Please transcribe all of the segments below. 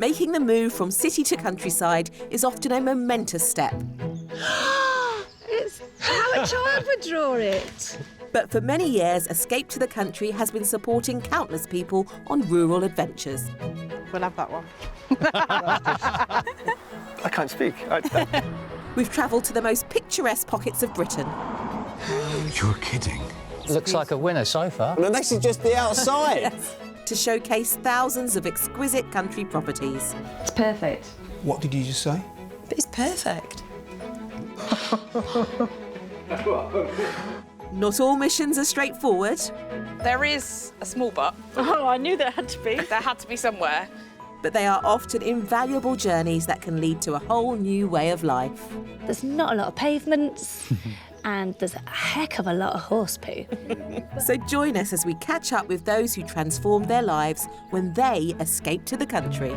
Making the move from city to countryside is often a momentous step. It's how a child would draw it. But for many years, Escape to the Country has been supporting countless people on rural adventures. We'll have that one. I can't speak. We've travelled to the most picturesque pockets of Britain. You're kidding. Looks like a winner so far. Well, this is just the outside. To showcase thousands of exquisite country properties. It's perfect. What did you just say? It's perfect. Not all missions are straightforward. There is a small but. Oh, I knew there had to be. There had to be somewhere. But they are often invaluable journeys that can lead to a whole new way of life. There's not a lot of pavements and there's a heck of a lot of horse poo. So join us as we catch up with those who transformed their lives when they escaped to the country.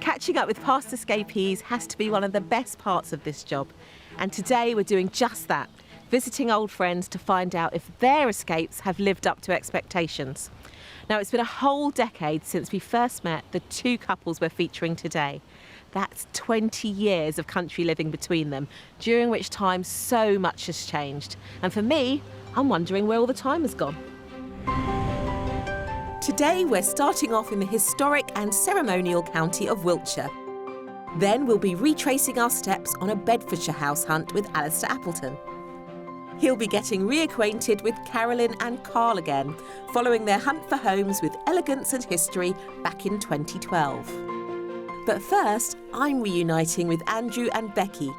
Catching up with past escapees has to be one of the best parts of this job. And today we're doing just that, visiting old friends to find out if their escapes have lived up to expectations. Now, it's been a whole decade since we first met the two couples we're featuring today. That's 20 years of country living between them, during which time so much has changed. And for me, I'm wondering where all the time has gone. Today, we're starting off in the historic and ceremonial county of Wiltshire. Then we'll be retracing our steps on a Bedfordshire house hunt with Alistair Appleton. He'll be getting reacquainted with Carolyn and Carl again, following their hunt for homes with elegance and history back in 2012. But first, I'm reuniting with Andrew and Becky.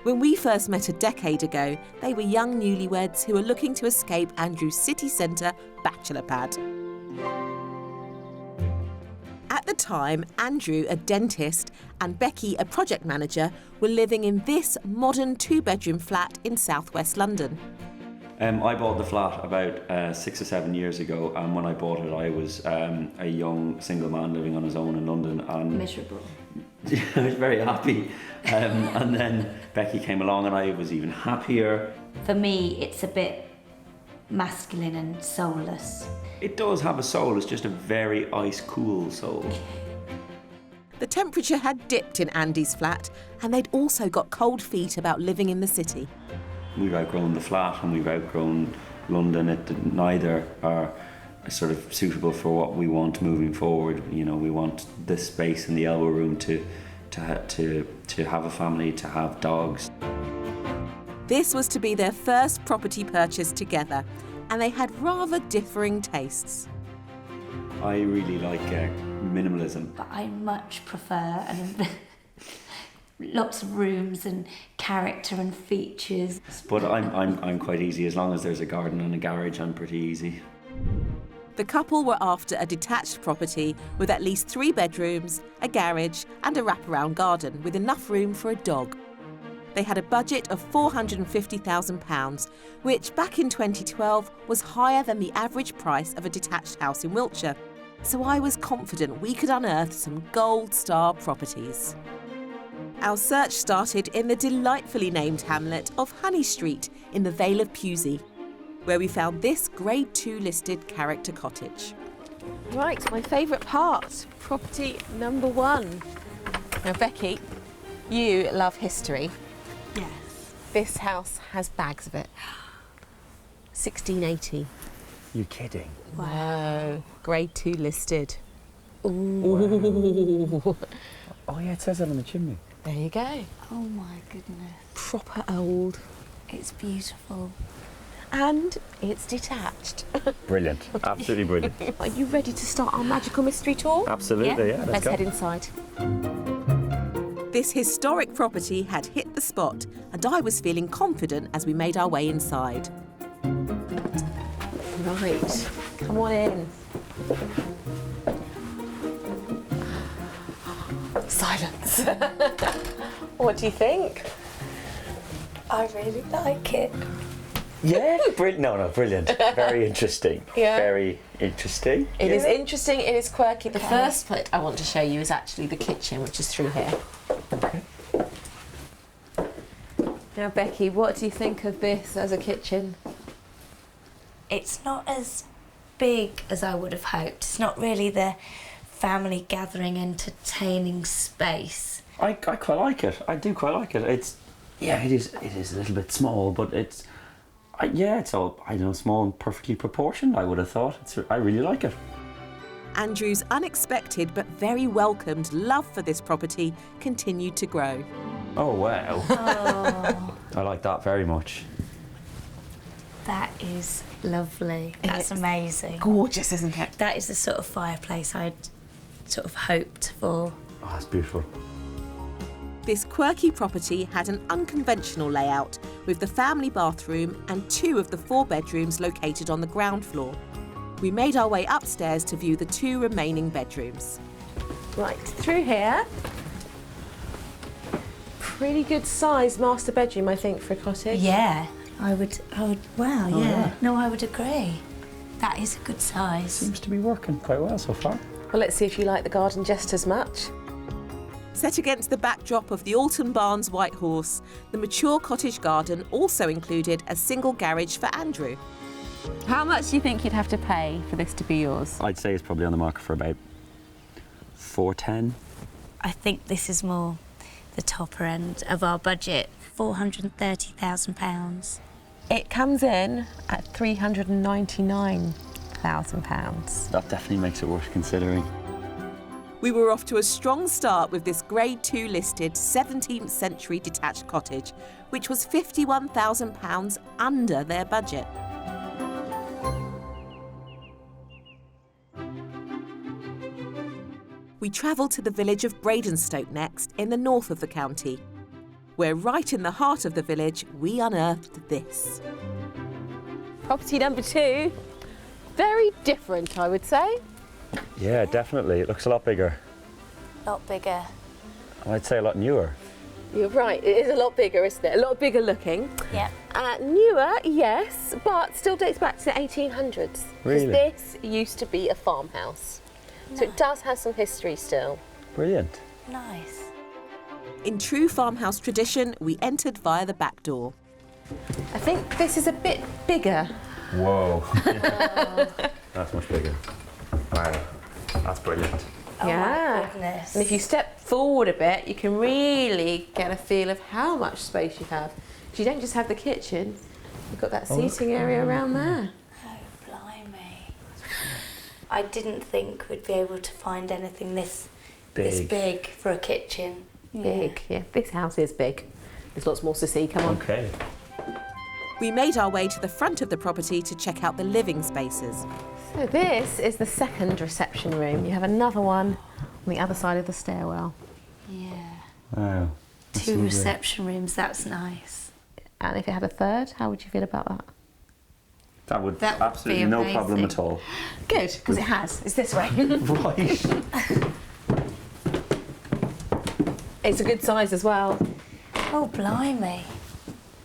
When we first met a decade ago, they were young newlyweds who were looking to escape Andrew's city centre bachelor pad. At the time, Andrew, a dentist, and Becky, a project manager, were living in this modern two-bedroom flat in southwest London. I bought the flat about 6 or 7 years ago, and when I bought it, I was a young single man living on his own in London. And Miserable. I was very happy. And then Becky came along, and I was even happier. For me, it's a bit masculine and soulless. It does have a soul, it's just a very ice-cool soul. The temperature had dipped in Andy's flat, and they'd also got cold feet about living in the city. We've outgrown the flat and we've outgrown London. Neither are sort of suitable for what we want moving forward. You know, we want this space in the elbow room to have a family, to have dogs. This was to be their first property purchase together, and they had rather differing tastes. I really like minimalism. But I much prefer lots of rooms and character and features. But I'm quite easy. As long as there's a garden and a garage, I'm pretty easy. The couple were after a detached property with at least 3 bedrooms, a garage and a wraparound garden with enough room for a dog. They had a budget of £450,000, which back in 2012 was higher than the average price of a detached house in Wiltshire. So I was confident we could unearth some gold star properties. Our search started in the delightfully named hamlet of Honey Street in the Vale of Pewsey, where we found this Grade 2 listed character cottage. Right, my favourite part, property number 1. Now, Becky, you love history. Yes. This house has bags of it. 1680. You're kidding. Wow. Grade 2 listed. Ooh. Ooh. Oh yeah, it says that on the chimney. There you go. Oh my goodness. Proper old. It's beautiful. And it's detached. Brilliant. Absolutely brilliant. Are you ready to start our magical mystery tour? Absolutely, yeah. Let's go. head inside. This historic property had hit the spot, and I was feeling confident as we made our way inside. Right, come on in. Silence. What do you think? I really like it. Yeah, brilliant. No, brilliant. Very interesting. Yeah. Very interesting. It is interesting, it is quirky. The first bit I want to show you is actually the kitchen, which is through here. Now, Becky, what do you think of this as a kitchen? It's not as big as I would have hoped. It's not really the family gathering, entertaining space. I quite like it. I do quite like it. It is a little bit small, but it's all, I don't know, small and perfectly proportioned, I would have thought. I really like it. Andrew's unexpected but very welcomed love for this property continued to grow. Oh, wow. Oh, I like that very much. that is lovely. That's amazing. Gorgeous, isn't it? That is the sort of fireplace I'd sort of hoped for. Oh, that's beautiful. This quirky property had an unconventional layout with the family bathroom and 2 of the 4 bedrooms located on the ground floor. We made our way upstairs to view the 2 remaining bedrooms. Right, through here. Pretty good sized master bedroom, I think, for a cottage. Yeah, I would, wow, Oh, yeah. No, I would agree. That is a good size. Seems to be working quite well so far. Well, let's see if you like the garden just as much. Set against the backdrop of the Alton Barns White Horse, the mature cottage garden also included a single garage for Andrew. How much do you think you'd have to pay for this to be yours? I'd say it's probably on the market for about 410. I think this is more the topper end of our budget, £430,000. It comes in at £399,000. That definitely makes it worth considering. We were off to a strong start with this Grade 2 listed 17th century detached cottage, which was £51,000 under their budget. We travelled to the village of Bradenstoke next, in the north of the county, where right in the heart of the village we unearthed this. Property number 2, very different, I would say. Yeah, definitely. It looks a lot bigger. A lot bigger. I'd say a lot newer. You're right, it is a lot bigger, isn't it? A lot bigger looking. Yeah. Newer, yes, but still dates back to the 1800s. Really? Because this used to be a farmhouse. So it does have some history still. Brilliant. Nice. In true farmhouse tradition, we entered via the back door. I think this is a bit bigger. Whoa. That's much bigger. Wow. That's brilliant. Oh my goodness. And if you step forward a bit, you can really get a feel of how much space you have. Because you don't just have the kitchen, you've got that seating area around there. Oh, blimey. I didn't think we'd be able to find anything this big for a kitchen. Big, yeah. This house is big. There's lots more to see, come on. Okay. We made our way to the front of the property to check out the living spaces. So this is the second reception room. You have another one on the other side of the stairwell. Yeah. Wow. That's 2 lovely. reception rooms, that's nice. And if you had a third, how would you feel about that? That would That would absolutely be no amazing. problem at all. Good, because it has. It's this way. Right. It's a good size as well. Oh, blimey.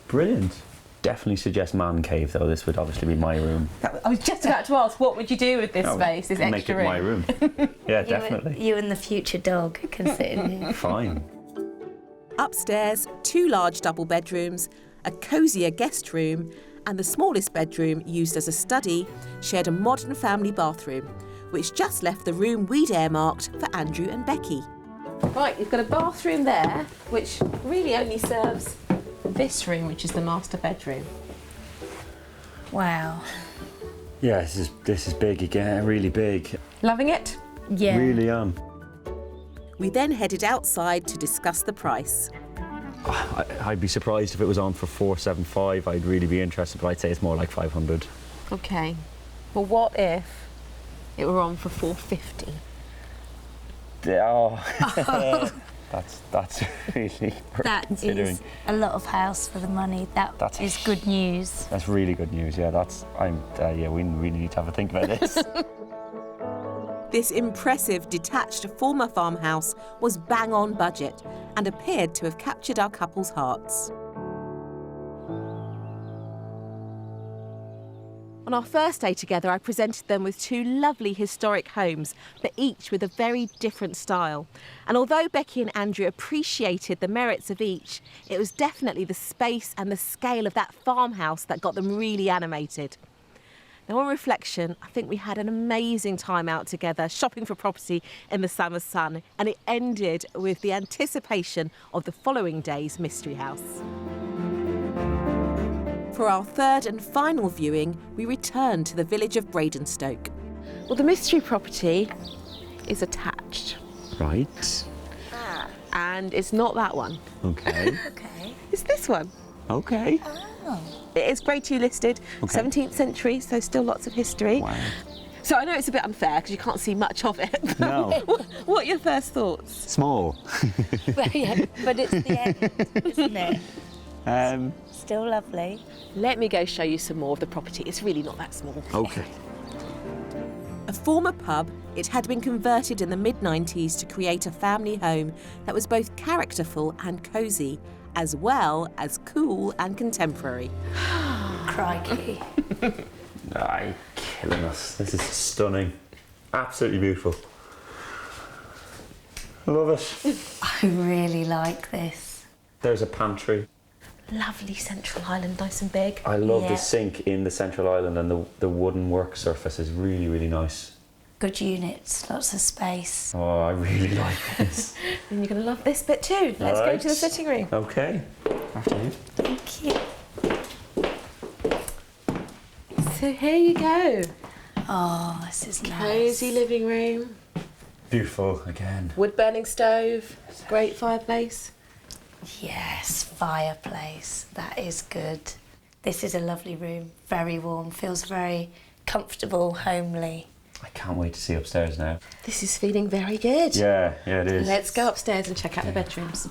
Brilliant. Definitely suggest man cave though. This would obviously be my room. I was just about to ask, what would you do with this space, this Make extra it my room. Yeah, definitely. You and the future dog can sit in here. Fine. Upstairs, 2 large double bedrooms, a cosier guest room, and the smallest bedroom, used as a study, shared a modern family bathroom, which just left the room we'd earmarked for Andrew and Becky. Right, you've got a bathroom there, which really only serves this room, which is the master bedroom. Wow. Yeah, this is big again. Really big. Loving it? Yeah. Really am. We then headed outside to discuss the price. I'd be surprised if it was on for 475. I'd really be interested, but I'd say it's more like 500. Okay. Well, what if it were on for 450? Oh. That's really worth That considering. is a lot of house for the money. That's is good news. That's really good news. Yeah, we really need to have a think about this. This impressive detached former farmhouse was bang on budget and appeared to have captured our couple's hearts. On our first day together, I presented them with 2 lovely historic homes, but each with a very different style. And although Becky and Andrew appreciated the merits of each, it was definitely the space and the scale of that farmhouse that got them really animated. Now, on reflection, I think we had an amazing time out together, shopping for property in the summer sun, and it ended with the anticipation of the following day's mystery house. For our third and final viewing, we returned to the village of Bradenstoke. Well, the mystery property is attached. Right. And it's not that one. Okay. Okay. It's this one. Okay. It is Grade 2 listed, Okay. 17th century, so still lots of history. Wow. So I know it's a bit unfair because you can't see much of it. No. What are your first thoughts? Small. Well, yeah, but it's the end, isn't it? Still lovely. Let me go show you some more of the property. It's really not that small. Okay. A former pub, it had been converted in the mid-90s to create a family home that was both characterful and cosy, as well as cool and contemporary. Crikey. Aye, killing us. This is stunning. Absolutely beautiful. I love it. I really like this. There's a pantry. Lovely central island, nice and big. I love Yeah. the sink in the central island, and the wooden work surface is really, really nice. Good units, lots of space. Oh, I really like this. And you're going to love this bit too. Let's go Alright. to the sitting room. Okay. After you. Thank you. So here you go. Oh, this is nice. Cosy living room, Beautiful again. wood-burning stove, great fireplace. Yes, fireplace. That is good. This is a lovely room. Very warm. Feels very comfortable, homely. I can't wait to see upstairs now. This is feeling very good. Yeah, it is. Let's go upstairs and check out the bedrooms.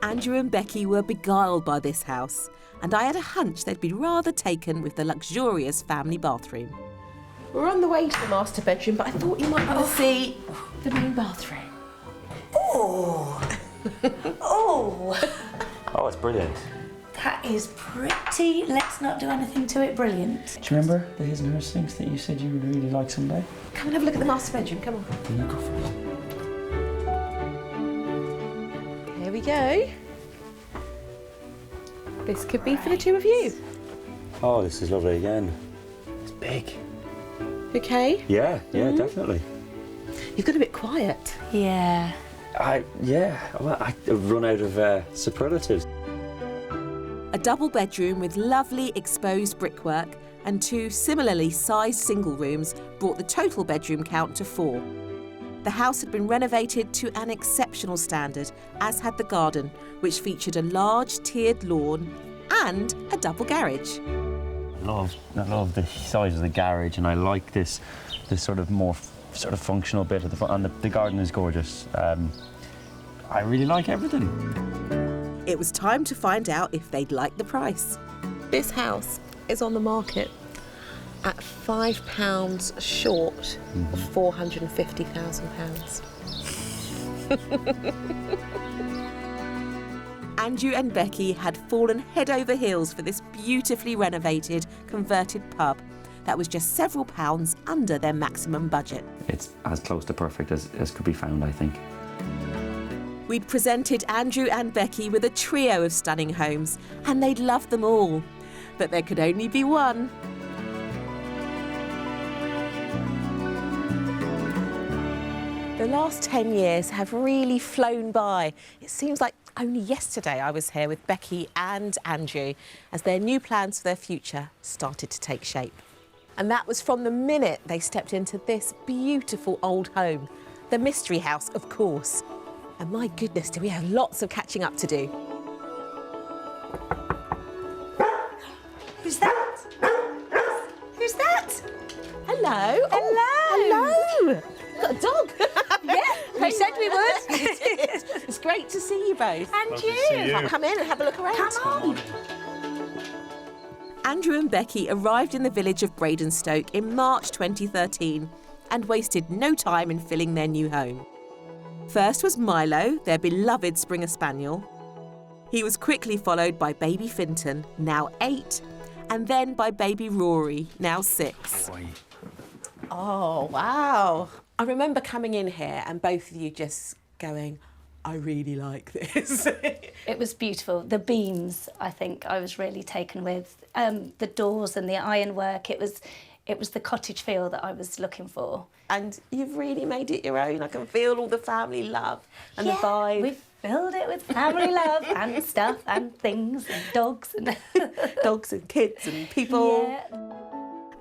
Andrew and Becky were beguiled by this house, and I had a hunch they'd be rather taken with the luxurious family bathroom. We're on the way to the master bedroom, but I thought you might want to see the main bathroom. Oh. Oh. Oh, it's brilliant. That is pretty. Let's not do anything to it. Brilliant. Do you remember the his and her sinks that you said you would really like someday? Come and have a look at the master bedroom, come on. Yeah, go for it. Here we go. This could be for the 2 of you. Oh, this is lovely again. It's big. Okay? Yeah, definitely. You've got a bit quiet. Yeah. I run out of superlatives. A double bedroom with lovely exposed brickwork and 2 similarly sized single rooms brought the total bedroom count to 4. The house had been renovated to an exceptional standard, as had the garden, which featured a large tiered lawn and a double garage. I love the size of the garage, and I like this sort of more functional bit at the front, and the garden is gorgeous. I really like everything. It was time to find out if they'd like the price. This house is on the market at £5 short of £450,000. Andrew and Becky had fallen head over heels for this beautifully renovated, converted pub that was just several pounds under their maximum budget. It's as close to perfect as could be found, I think. We'd presented Andrew and Becky with a trio of stunning homes, and they'd loved them all. But there could only be one. The last 10 years have really flown by. It seems like only yesterday I was here with Becky and Andrew as their new plans for their future started to take shape. And that was from the minute they stepped into this beautiful old home. The mystery house, of course. And my goodness, do we have lots of catching up to do. Who's that? Who's that? Hello. Hello. Oh, hello. Got a dog. Yeah, we said we would. It's great to see you both. And you. Come in and have a look around. Come on. Andrew and Becky arrived in the village of Bradenstoke in March 2013 and wasted no time in filling their new home. First was Milo, their beloved Springer Spaniel. He was quickly followed by baby Finton, now 8, and then by baby Rory, now 6. Oh, wow. I remember coming in here and both of you just going, I really like this. It was beautiful. The beams, I think, I was really taken with. The doors and the ironwork, it was the cottage feel that I was looking for. And you've really made it your own. I can feel all the family love and the vibe. We've filled it with family love and stuff and things and dogs and dogs and kids and people. Yeah.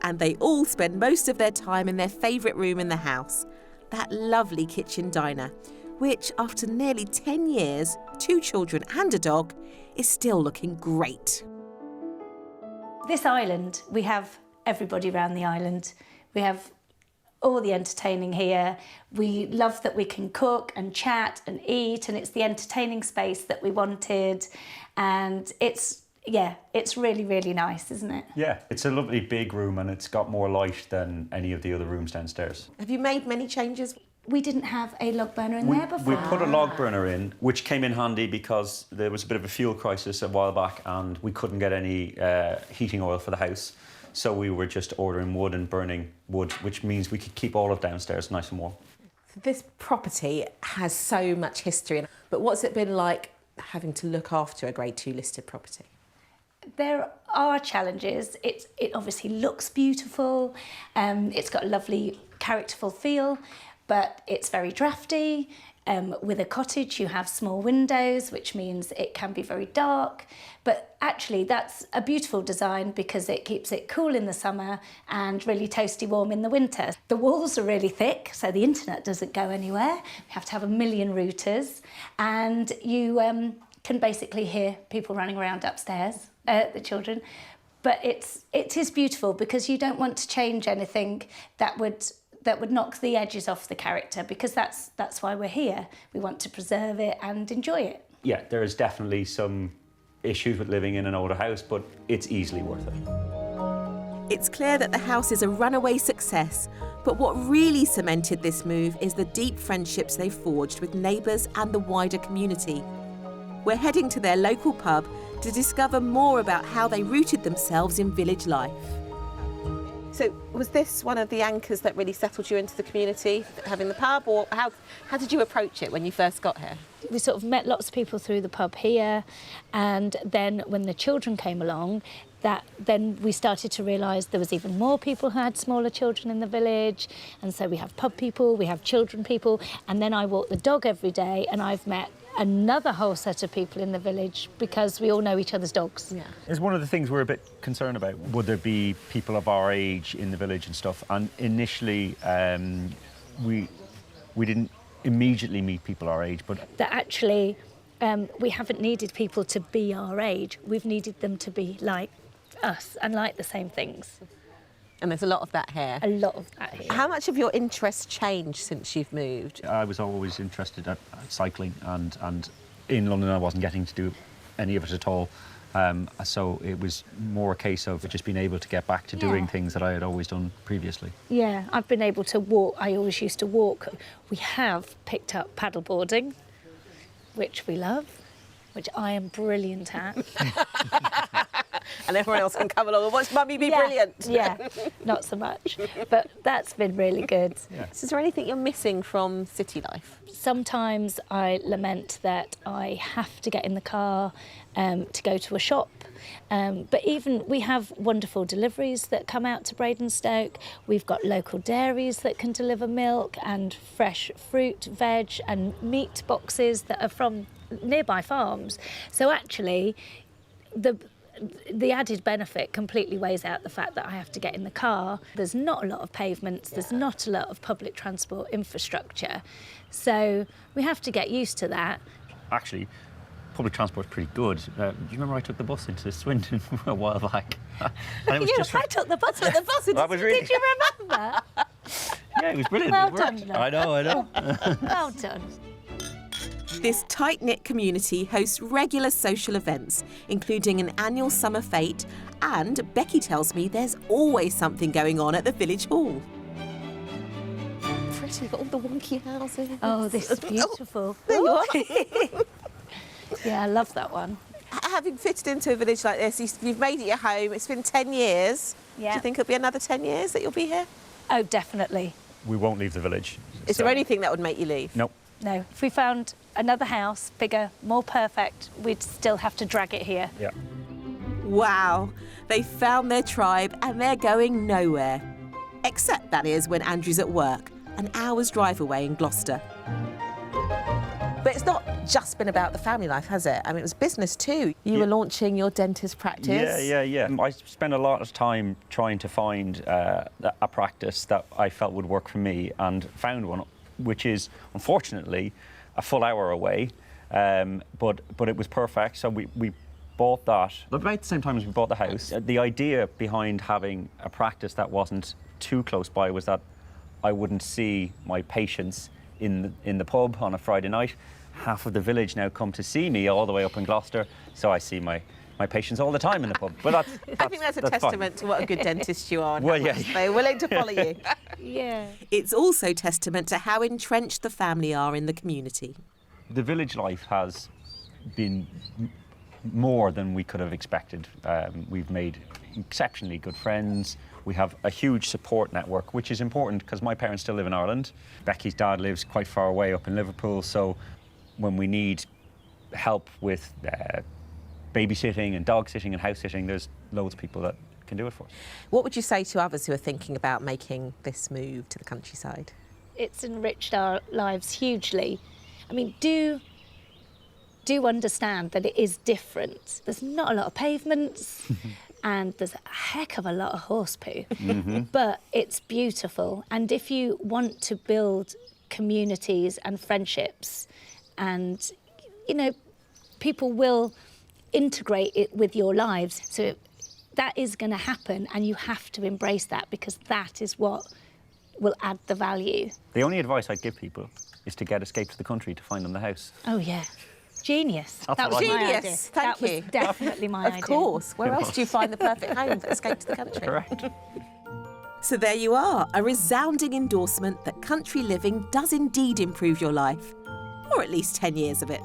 And they all spend most of their time in their favourite room in the house, that lovely kitchen diner, which after nearly 10 years, 2 children and a dog, is still looking great. This island, we have everybody around the island. We have all the entertaining here. We love that we can cook and chat and eat, and it's the entertaining space that we wanted. And it's really, really nice, isn't it? Yeah, it's a lovely big room and it's got more light than any of the other rooms downstairs. Have you made many changes? We didn't have a log burner in there before. We put a log burner in, which came in handy because there was a bit of a fuel crisis a while back and we couldn't get any heating oil for the house. So we were just ordering wood and burning wood, which means we could keep all of downstairs nice and warm. This property has so much history, but what's it been like having to look after a Grade 2 listed property? There are challenges. It obviously looks beautiful. It's got a lovely characterful feel, but it's very drafty. With a cottage, you have small windows, which means it can be very dark. But actually, that's a beautiful design because it keeps it cool in the summer and really toasty warm in the winter. The walls are really thick, so the internet doesn't go anywhere. We have to have 1 million routers, and you can basically hear people running around upstairs, the children. But it is beautiful because you don't want to change anything that would knock the edges off the character, because that's why we're here. We want to preserve it and enjoy it. Yeah, there is definitely some issues with living in an older house, but it's easily worth it. It's clear that the house is a runaway success, but what really cemented this move is the deep friendships they've forged with neighbours and the wider community. We're heading to their local pub to discover more about how they rooted themselves in village life. So was this one of the anchors that really settled you into the community, having the pub, or how did you approach it when you first got here? We sort of met lots of people through the pub here, and then when the children came along, then we started to realise there was even more people who had smaller children in the village, and so we have pub people, we have children people, and then I walk the dog every day, and I've met another whole set of people in the village because we all know each other's dogs. Yeah. It's one of the things we're a bit concerned about. Would there be people of our age in the village and stuff? And initially, we didn't immediately meet people our age, but that actually we haven't needed people to be our age. We've needed them to be like us and like the same things. And there's a lot of that here. A lot of that here. How much of your interest changed since you've moved? I was always interested at cycling, and in London I wasn't getting to do any of it at all. So it was more a case of just being able to get back to doing things that I had always done previously. Yeah, I've been able to walk. I always used to walk. We have picked up paddleboarding, which we love, which I am brilliant at. And everyone else can come along and watch Mummy be brilliant. Yeah, not so much. But that's been really good. Yeah. So is there anything you're missing from city life? Sometimes I lament that I have to get in the car to go to a shop. But even we have wonderful deliveries that come out to Bradenstoke. We've got local dairies that can deliver milk and fresh fruit, veg and meat boxes that are from nearby farms. So actually, the added benefit completely weighs out the fact that I have to get in the car. There's not a lot of pavements, there's not a lot of public transport infrastructure. So we have to get used to that. Actually, public transport's pretty good. Do you remember I took the bus into Swindon a while back? And it was Yes, I took the bus with the bus. That was really... Did you remember? Yeah, it was brilliant. Well It worked. done, love. I know. Well done. This tight-knit community hosts regular social events, including an annual summer fete, and Becky tells me there's always something going on at the village hall. Pretty, you've got all the wonky houses. Oh, this is beautiful. There you are. Yeah, I love that one. having fitted into a village like this, you've made it your home, it's been 10 years. Yeah. Do you think it'll be another 10 years that you'll be here? Oh, definitely. We won't leave the village. Is there anything that would make you leave? Nope. No, if we found another house, bigger, more perfect, we'd still have to drag it here. Yeah. Wow, they found their tribe and they're going nowhere. Except, that is, when Andrew's at work, an hour's drive away in Gloucester. But it's not just been about the family life, has it? I mean, it was business too. You were launching your dentist practice. Yeah. I spent a lot of time trying to find a practice that I felt would work for me, and found one, which is, unfortunately, a full hour away. But it was perfect, so we bought that. About the same time as we bought the house. The idea behind having a practice that wasn't too close by was that I wouldn't see my patients in the pub on a Friday night. Half of the village now come to see me all the way up in Gloucester, so I see my patients all the time in the pub. But that's I think that's a testament to what a good dentist you are. And Well, how yeah. much they're willing to follow you. Yeah. It's also testament to how entrenched the family are in the community. The village life has been more than we could have expected. We've made exceptionally good friends. We have a huge support network, which is important because my parents still live in Ireland. Becky's dad lives quite far away up in Liverpool, so when we need help with babysitting and dog sitting and house sitting, there's loads of people that can do it for us. What would you say to others who are thinking about making this move to the countryside? It's enriched our lives hugely. I mean, do understand that it is different. There's not a lot of pavements and there's a heck of a lot of horse poo, but it's beautiful. And if you want to build communities and friendships, and, you know, people will integrate it with your lives. So that is going to happen, and you have to embrace that, because that is what will add the value. The only advice I'd give people is to get Escape to the Country to find them the house. Oh, yeah. Genius. That's That was what I my think. idea. Genius, thank That you. was definitely my idea. Of course. Where else do you find the perfect home for Escape to the Country? Correct. So there you are, a resounding endorsement that country living does indeed improve your life. Or at least 10 years of it.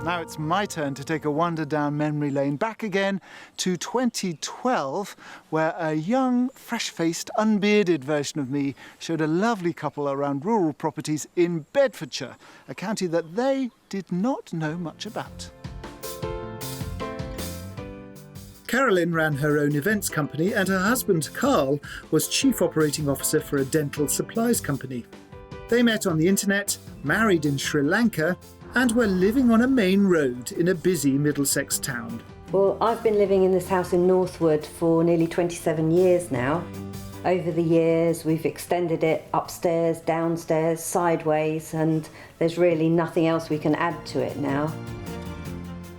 Now it's my turn to take a wander down memory lane, back again to 2012, where a young, fresh-faced, unbearded version of me showed a lovely couple around rural properties in Bedfordshire, a county that they did not know much about. Carolyn ran her own events company, and her husband, Carl, was chief operating officer for a dental supplies company. They met on the internet, married in Sri Lanka, and were living on a main road in a busy Middlesex town. Well, I've been living in this house in Northwood for nearly 27 years now. Over the years, we've extended it upstairs, downstairs, sideways, and there's really nothing else we can add to it now.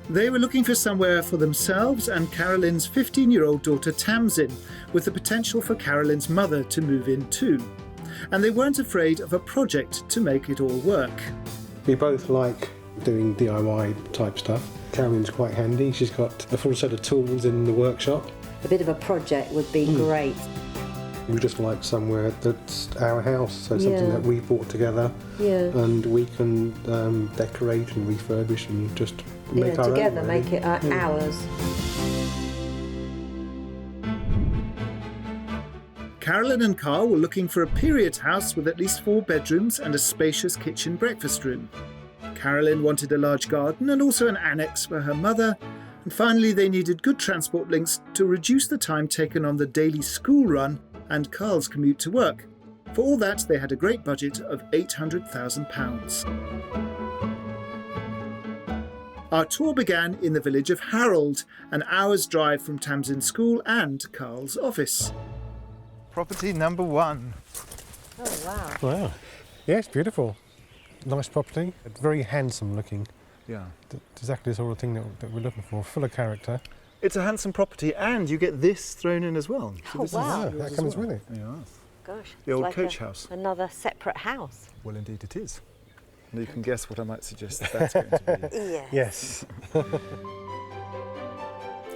They were looking for somewhere for themselves and Carolyn's 15-year-old daughter Tamsin, with the potential for Carolyn's mother to move in too. And they weren't afraid of a project to make it all work. We both like doing DIY type stuff. Carolyn's quite handy. She's got a full set of tools in the workshop. A bit of a project would be great. We just like somewhere that's our house, so something that we bought together, and we can decorate and refurbish and just make our together, own. make it ours. Carolyn and Carl were looking for a period house with at least 4 bedrooms and a spacious kitchen breakfast room. Carolyn wanted a large garden and also an annex for her mother. And finally, they needed good transport links to reduce the time taken on the daily school run and Carl's commute to work. For all that, they had a great budget of £800,000. Our tour began in the village of Harold, an hour's drive from Tamsin School and Carl's office. Property number 1. Oh, wow. Wow. Yeah, it's beautiful. Nice property. Very handsome looking. Yeah. Exactly the sort of thing that we're looking for. Full of character. It's a handsome property, and you get this thrown in as well. So this wow. That comes with it. Yeah. Gosh. The old like coach house. Another separate house. Well, indeed it is. And you can guess what I might suggest that's going to be. Yes. Yes.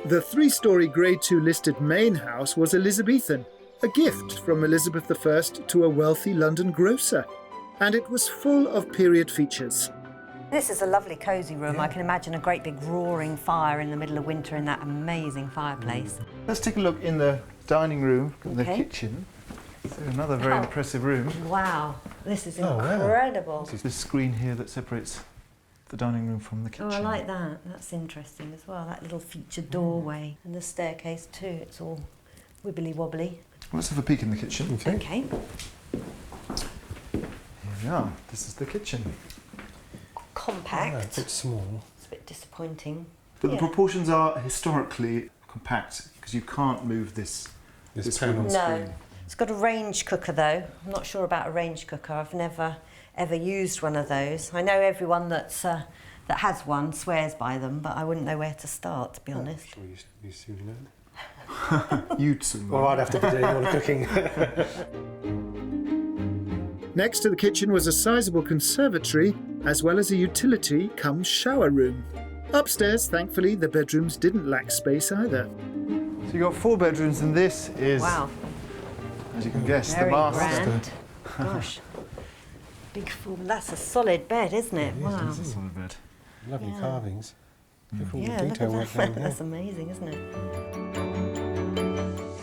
The 3-storey Grade 2 listed main house was Elizabethan, a gift from Elizabeth I to a wealthy London grocer. And it was full of period features. This is a lovely cosy room. I can imagine a great big roaring fire in the middle of winter in that amazing fireplace. Let's take a look in the dining room and the kitchen. So another very impressive room. Wow, this is incredible. This is the screen here that separates the dining room from the kitchen. Oh, I like that. That's interesting as well. That little featured doorway and the staircase too. It's all wibbly wobbly. Well, let's have a peek in the kitchen. Okay. Here we are. This is the kitchen. Compact. Yeah, a bit small. It's a bit disappointing. But the proportions are historically compact because you can't move this panel. No. It's got a range cooker though. I'm not sure about a range cooker. I've never ever used one of those. I know everyone that has one swears by them, but I wouldn't know where to start, to be honest. I'm sure you soon learn. You'd soon Well, I'd have to be doing all the cooking. Next to the kitchen was a sizable conservatory, as well as a utility cum shower room. Upstairs, thankfully, the bedrooms didn't lack space either. So you've got 4 bedrooms, and this is, as you can guess, very the master. grand. Gosh, big full. That's a solid bed, isn't it? Wow. It is a solid bed. Lovely carvings. Look at all Yeah, the look detail at work that. down here. That's amazing, isn't it?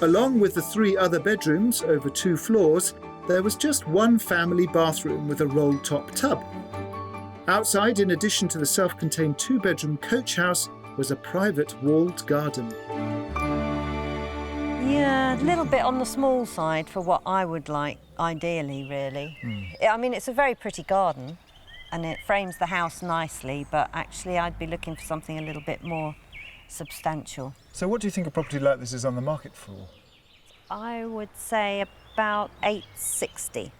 Along with the 3 other bedrooms over 2 floors, there was just one family bathroom with a roll-top tub. Outside, in addition to the self-contained 2-bedroom coach house, was a private walled garden. Yeah, a little bit on the small side for what I would like, ideally, really. I mean, it's a very pretty garden and it frames the house nicely, but actually I'd be looking for something a little bit more substantial. So what do you think a property like this is on the market for? I would say about $860.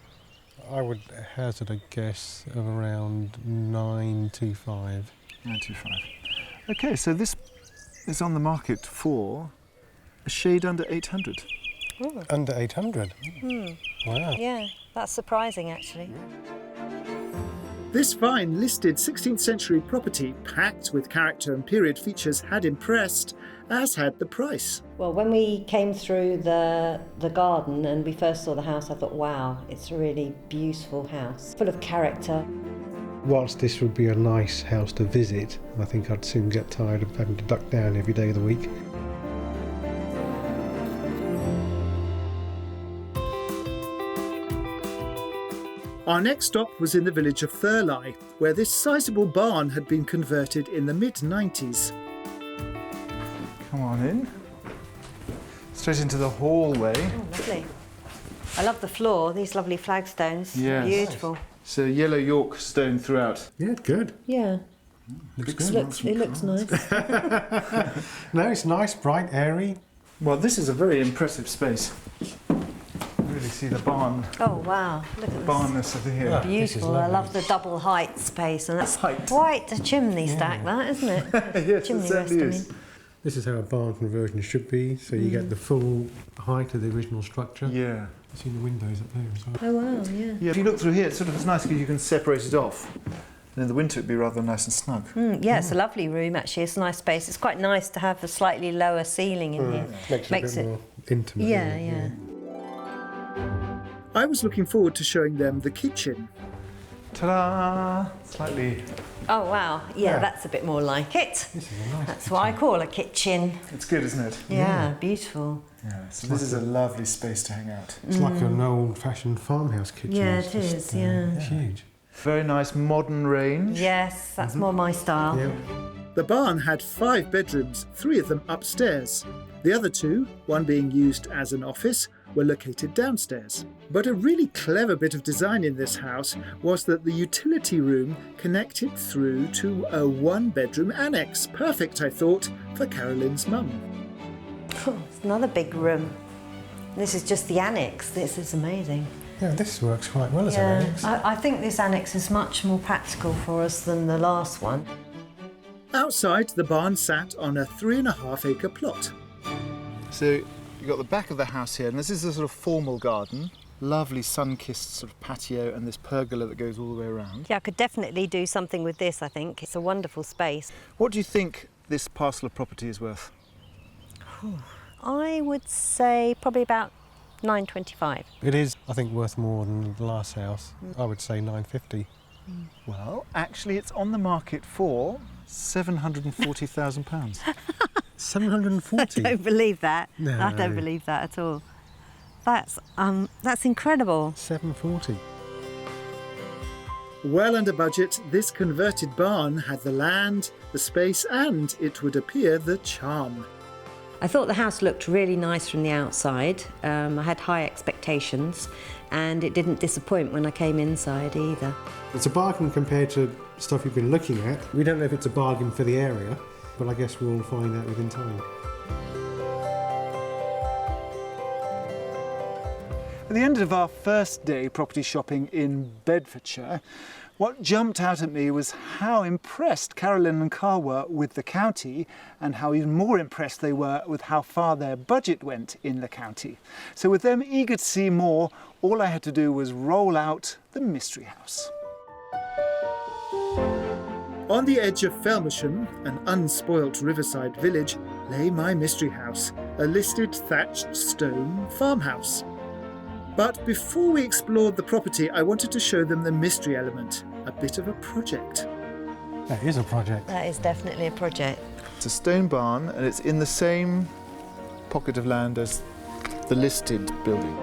I would hazard a guess of around 925. 925. OK, so this is on the market for a shade under 800. Ooh. Under 800? Wow. Yeah, that's surprising, actually. This fine listed 16th century property, packed with character and period features, had impressed, as had the price. Well, when we came through the garden and we first saw the house, I thought, wow, it's a really beautiful house, full of character. Whilst this would be a nice house to visit, I think I'd soon get tired of having to duck down every day of the week. Our next stop was in the village of Thurley, where this sizable barn had been converted in the mid-90s. Come on in. Straight into the hallway. Oh, lovely. I love the floor, these lovely flagstones. Yes. Beautiful. So yellow York stone throughout. Yeah, good. Yeah. Looks Big good. smiles from It looks nice. No, it's nice, bright, airy. Well, this is a very impressive space. Really see the barn. Oh, wow. Look at this. Barnness of the here. Yeah. This is Beautiful. I lovely. love the double height space, and that's Height. quite a chimney stack, that, isn't it? Yes, Chimney it certainly rest, I is. mean. This is how a barn conversion should be, so you get the full height of the original structure. Yeah. You see the windows up there as well. Oh, wow, yeah. Yeah, if you look through here, it's nice because you can separate it off. And in the winter, it'd be rather nice and snug. Yeah, it's a lovely room, actually. It's a nice space. It's quite nice to have a slightly lower ceiling in here. Makes it a bit more intimate. Yeah, yeah. I was looking forward to showing them the kitchen. Ta-da! Slightly. Oh, wow. Yeah, that's a bit more like it. This is a nice That's what I call a kitchen. It's good, isn't it? Yeah, beautiful. Yeah. So this is a lovely space to hang out. It's like an old-fashioned farmhouse kitchen. Yeah, It's it just, is, yeah. It's huge. Very nice modern range. Yes, that's more my style. Yeah. The barn had 5 bedrooms, 3 of them upstairs. The other 2, one being used as an office, were located downstairs. But a really clever bit of design in this house was that the utility room connected through to a 1-bedroom annex. Perfect, I thought, for Carolyn's mum. Oh, it's another big room. This is just the annex. This is amazing. Yeah, this works quite well as an annex. I think this annex is much more practical for us than the last one. Outside, the barn sat on a 3.5-acre plot. So you've got the back of the house here, and this is a sort of formal garden. Lovely sun-kissed sort of patio and this pergola that goes all the way around. Yeah, I could definitely do something with this, I think. It's a wonderful space. What do you think this parcel of property is worth? I would say probably about $925. It is, I think, worth more than the last house. I would say 950. Well, actually, it's on the market for £740,000. I 740? don't believe that. No. I don't believe that at all. That's incredible. 740. Well under budget, this converted barn had the land, the space and, it would appear, the charm. I thought the house looked really nice from the outside. I had high expectations and it didn't disappoint when I came inside either. It's a bargain compared to stuff you've been looking at. We don't know if it's a bargain for the area, but I guess we'll find out within time. At the end of our first day property shopping in Bedfordshire, what jumped out at me was how impressed Carolyn and Carl were with the county and how even more impressed they were with how far their budget went in the county. So with them eager to see more, all I had to do was roll out the mystery house. On the edge of Felmersham, an unspoilt riverside village, lay my mystery house, a listed thatched stone farmhouse. But before we explored the property, I wanted to show them the mystery element, a bit of a project. That is a project. That is definitely a project. It's a stone barn and it's in the same pocket of land as the listed building.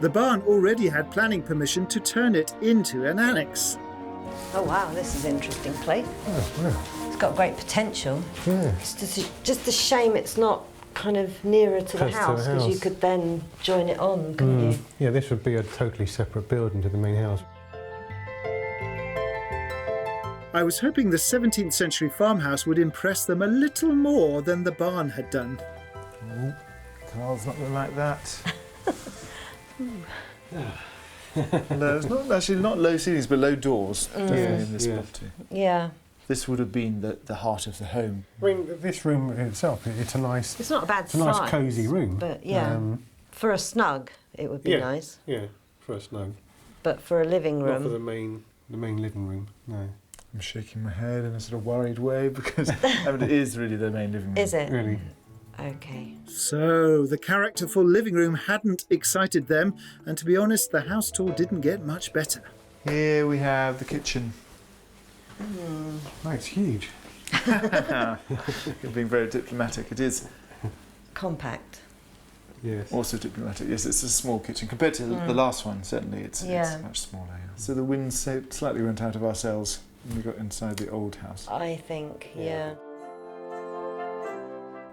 The barn already had planning permission to turn it into an annex. Oh wow, this is an interesting place. Oh, wow. It's got great potential. Yeah. It's just a shame it's not kind of nearer to the Close to the house, because you house. could then join it on, couldn't you? Yeah, this would be a totally separate building to the main house. I was hoping the 17th century farmhouse would impress them a little more than the barn had done. Oh, Carl's not going to like that. No, it's not actually not low ceilings, but low doors. Definitely in this property. Yeah. This would have been the heart of the home. I mean, this room itself, it's a nice... It's not a bad It's a nice, size, cosy room. But yeah, for a snug, it would be yeah, nice. Yeah, for a snug. But for a living room... Not for the main living room, no. I'm shaking my head in a sort of worried way because I mean, it is really the main living room. Is it? Really. Okay. So, the characterful living room hadn't excited them, and to be honest, the house tour didn't get much better. Here we have the kitchen. Oh, it's huge. You're being very diplomatic. It is Compact. Yes. also diplomatic. Yes, it's a small kitchen. Compared to the last one, certainly, it's much smaller. Yeah. So the wind slightly went out of our sails when we got inside the old house. I think, yeah.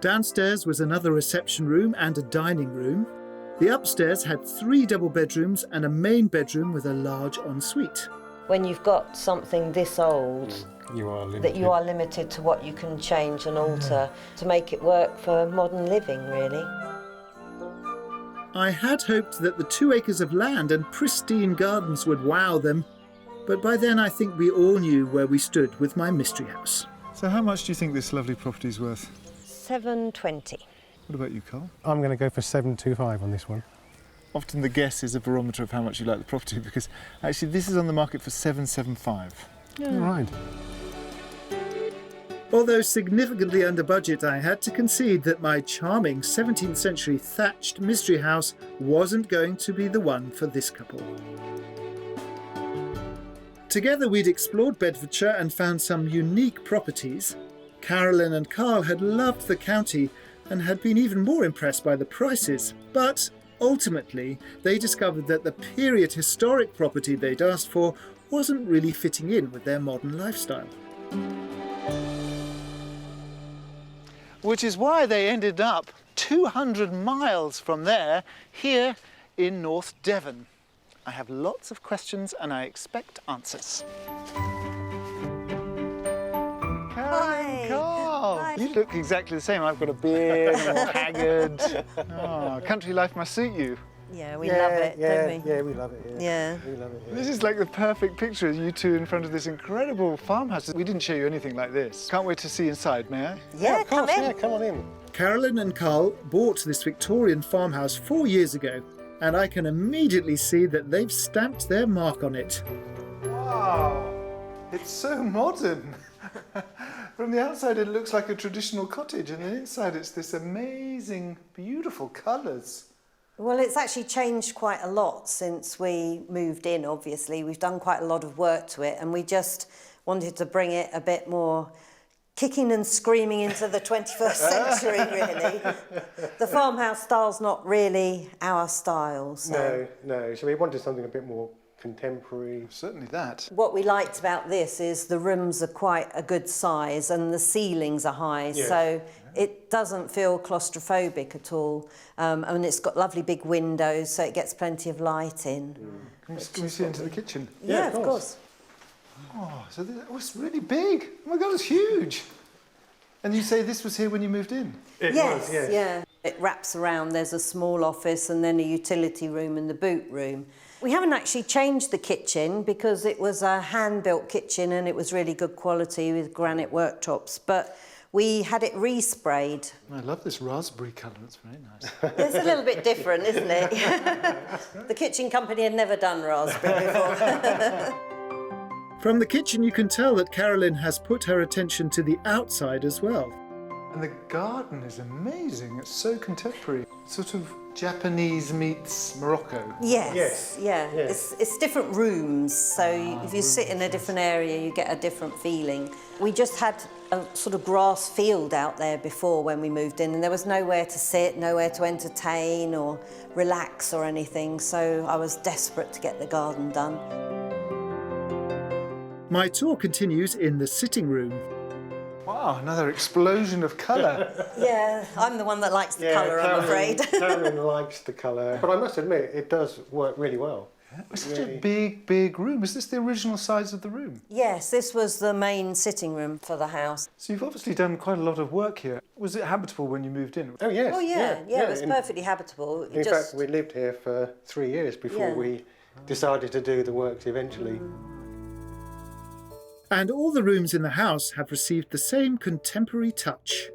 Downstairs was another reception room and a dining room. The upstairs had 3 double bedrooms and a main bedroom with a large ensuite. When you've got something this old, You are limited. that you are limited to what you can change and alter to make it work for modern living, really. I had hoped that the 2 acres of land and pristine gardens would wow them, but by then I think we all knew where we stood with my mystery house. So how much do you think this lovely property is worth? $720. What about you, Carl? I'm going to go for 725 on this one. Often the guess is a barometer of how much you like the property, because actually this is on the market for $775. All right. Although significantly under budget, I had to concede that my charming 17th century thatched mystery house wasn't going to be the one for this couple. Together we'd explored Bedfordshire and found some unique properties. Carolyn and Carl had loved the county and had been even more impressed by the prices, but ultimately they discovered that the period historic property they'd asked for wasn't really fitting in with their modern lifestyle. Which is why they ended up 200 miles from there, here in North Devon. I have lots of questions and I expect answers. Hi. Carl, Hi. you look exactly the same. I've got a beard, I'm all haggard. Oh, country life must suit you. Yeah, we love it, don't we? Yeah, we love it. Yeah. We love it. Yeah. This is like the perfect picture of you two in front of this incredible farmhouse. We didn't show you anything like this. Can't wait to see inside, may I? Yeah, of course, come in. yeah, come on in. Carolyn and Carl bought this Victorian farmhouse 4 years ago, and I can immediately see that they've stamped their mark on it. Wow, it's so modern. From the outside it looks like a traditional cottage, and inside it's this amazing, beautiful colours. Well, it's actually changed quite a lot since we moved in, obviously. We've done quite a lot of work to it, and we just wanted to bring it a bit more kicking and screaming into the 21st century, really. The farmhouse style's not really our style. So. No. So we wanted something a bit more contemporary. Certainly that. What we liked about this is the rooms are quite a good size and the ceilings are high, so it doesn't feel claustrophobic at all. And it's got lovely big windows, so it gets plenty of light in. Can we see into the kitchen? Yeah, of course. Oh, so it's really big. Oh my God, it's huge. And you say this was here when you moved in? It was, yes. Yeah. It wraps around. There's a small office and then a utility room and the boot room. We haven't actually changed the kitchen because it was a hand-built kitchen and it was really good quality with granite worktops, but we had it resprayed. I love this raspberry colour, it's very nice. It's a little bit different, isn't it? The kitchen company had never done raspberry before. From the kitchen you can tell that Carolyn has put her attention to the outside as well. And the garden is amazing, it's so contemporary. Sort of Japanese meets Morocco. Yes. It's different rooms, so if you sit in a different area you get a different feeling. We just had a sort of grass field out there before when we moved in, and there was nowhere to sit, nowhere to entertain or relax or anything, so I was desperate to get the garden done. My tour continues in the sitting room. Wow, another explosion of colour. Yeah, I'm the one that likes the colour, I'm afraid. Carolyn likes the colour, but I must admit, it does work really well. It's such a big room. Is this the original size of the room? Yes, this was the main sitting room for the house. So you've obviously done quite a lot of work here. Was it habitable when you moved in? Oh, yes. Oh, yeah, it was perfectly habitable. In fact, we lived here for 3 years before we decided to do the works eventually. And all the rooms in the house have received the same contemporary touch.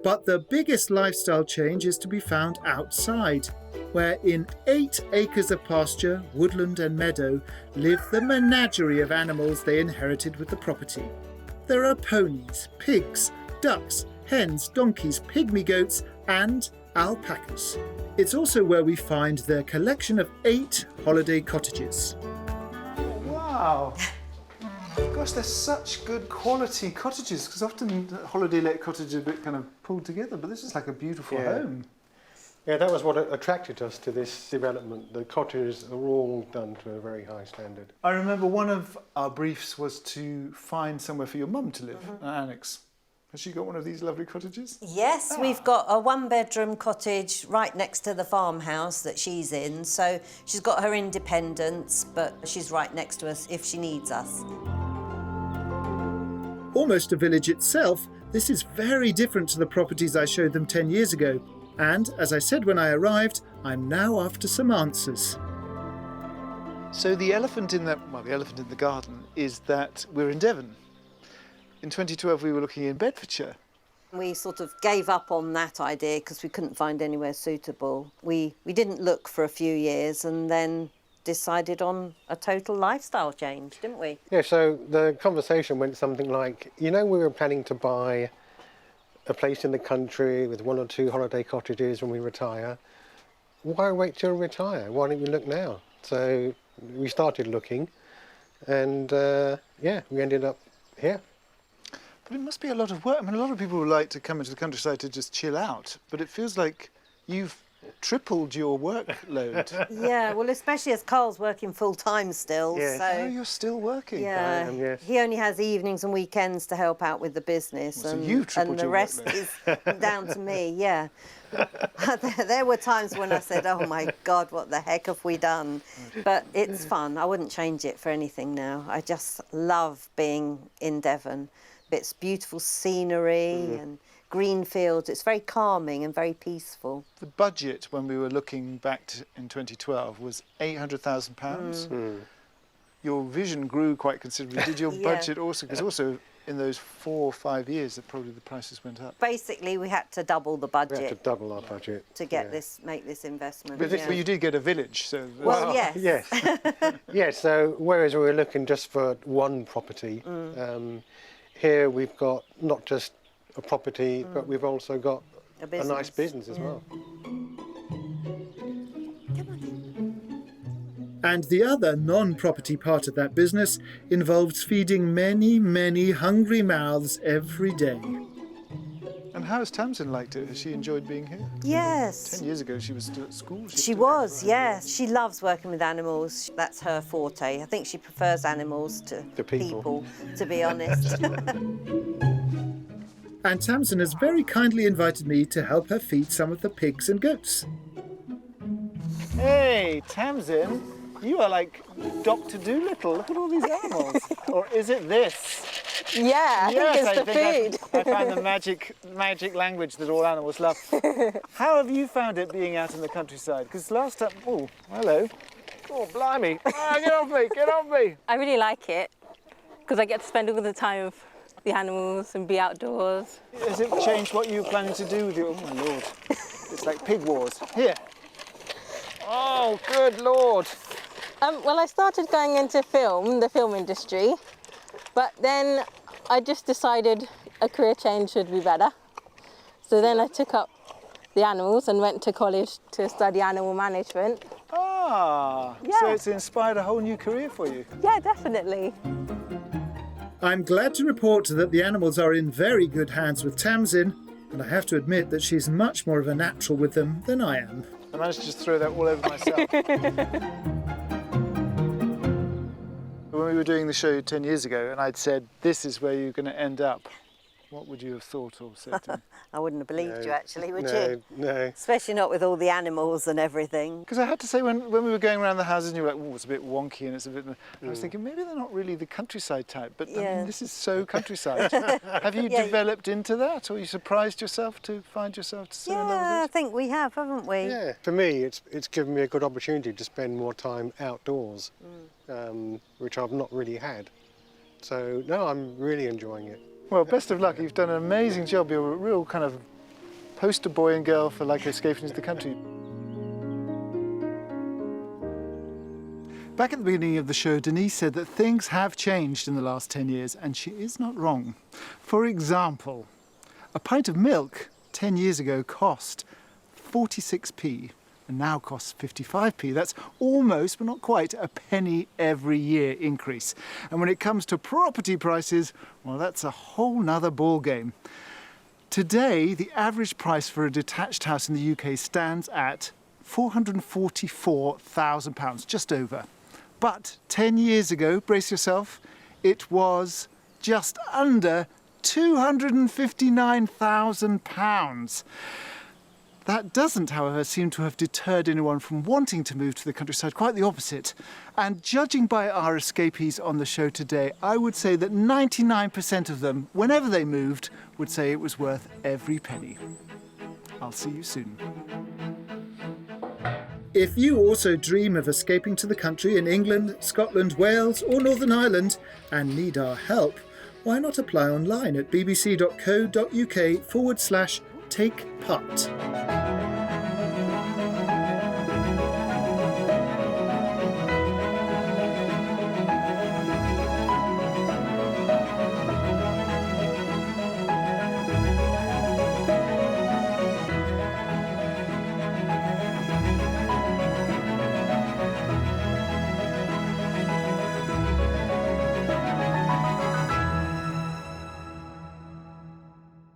But the biggest lifestyle change is to be found outside, where in 8 acres of pasture, woodland and meadow live the menagerie of animals they inherited with the property. There are ponies, pigs, ducks, hens, donkeys, pygmy goats and alpacas. It's also where we find their collection of 8 holiday cottages. Wow! Gosh, they're such good quality cottages, because often holiday let cottages are a bit kind of pulled together, but this is like a beautiful home. Yeah, that was what attracted us to this development. The cottages are all done to a very high standard. I remember one of our briefs was to find somewhere for your mum to live, an annex. Has she got one of these lovely cottages? Yes, we've got a 1-bedroom cottage right next to the farmhouse that she's in, so she's got her independence, but she's right next to us if she needs us. Almost a village itself, this is very different to the properties I showed them 10 years ago. And, as I said when I arrived, I'm now after some answers. So the elephant in the garden is that we're in Devon. In 2012 we were looking in Bedfordshire. We sort of gave up on that idea because we couldn't find anywhere suitable. We didn't look for a few years and then decided on a total lifestyle change, didn't we? Yeah, so the conversation went something like, we were planning to buy a place in the country with 1 or 2 holiday cottages when we retire. Why wait till retire? Why don't we look now? So we started looking and we ended up here. But it must be a lot of work. I mean, a lot of people would like to come into the countryside to just chill out, but it feels like you've tripled your workload. Yeah, well, especially as Carl's working full-time still. Yes. So, oh, you're still working? Yeah, I am, yes. He only has evenings and weekends to help out with the business, Well, so you've tripled and the your rest workload. is down to me, yeah. There were times when I said, oh my God, what the heck have we done? But it's fun. I wouldn't change it for anything now. I just love being in Devon. It's beautiful scenery and green fields. It's very calming and very peaceful. The budget when we were looking back in 2012 was £800,000. Your vision grew quite considerably. Did your budget also? Because also in those 4 or 5 years that probably the prices went up. Basically, we had to double the budget. We had to double our budget. To get make this investment. But you did get a village, so... Well, yes. Yes. Yes, so whereas we were looking just for one property, here we've got not just a property, but we've also got a nice business as well. And the other non-property part of that business involves feeding many, many hungry mouths every day. And how has Tamsin liked it? Has she enjoyed being here? Yes. 10 years ago she was still at school. She was, yes. She loves working with animals. That's her forte. I think she prefers animals to people, to be honest. And Tamsin has very kindly invited me to help her feed some of the pigs and goats. Hey, Tamsin, you are like Dr. Dolittle. Look at all these animals. Or is it this? Yeah, I think it's the food. I found the magic language that all animals love. How have you found it being out in the countryside? Because last time... Oh, hello. Oh, blimey. Ah, get off me, get off me. I really like it because I get to spend all the time with the animals and be outdoors. Has it changed what you were planning to do with your... Oh, my Lord. It's like pig wars. Here. Oh, good Lord. Well, I started going into the film industry, but then I just decided a career change would be better. So then I took up the animals and went to college to study animal management. Ah, yeah. So it's inspired a whole new career for you? Yeah, definitely. I'm glad to report that the animals are in very good hands with Tamsin, and I have to admit that she's much more of a natural with them than I am. I managed to just throw that all over myself. When we were doing the show 10 years ago and I'd said, this is where you're going to end up, what would you have thought or said to me? I wouldn't have believed you, actually, would you? No. Especially not with all the animals and everything. Because I had to say, when we were going around the houses and you were like, oh, it's a bit wonky and it's a bit... I was thinking, maybe they're not really the countryside type, but I mean, this is so countryside. Have you developed into that, or you surprised yourself to find yourself so in love with it? I think we have, haven't we? Yeah, for me, it's given me a good opportunity to spend more time outdoors, which I've not really had. So, no, I'm really enjoying it. Well, best of luck. You've done an amazing job. You're a real kind of poster boy and girl for like escaping into the country. Back at the beginning of the show, Denise said that things have changed in the last 10 years, and she is not wrong. For example, a pint of milk 10 years ago cost 46p and now costs 55p. That's almost, but not quite, a penny every year increase. And when it comes to property prices, well, that's a whole nother ball game. Today, the average price for a detached house in the UK stands at £444,000, just over. But 10 years ago, brace yourself, it was just under £259,000. That doesn't, however, seem to have deterred anyone from wanting to move to the countryside, quite the opposite. And judging by our escapees on the show today, I would say that 99% of them, whenever they moved, would say it was worth every penny. I'll see you soon. If you also dream of escaping to the country in England, Scotland, Wales or Northern Ireland and need our help, why not apply online at bbc.co.uk/take part.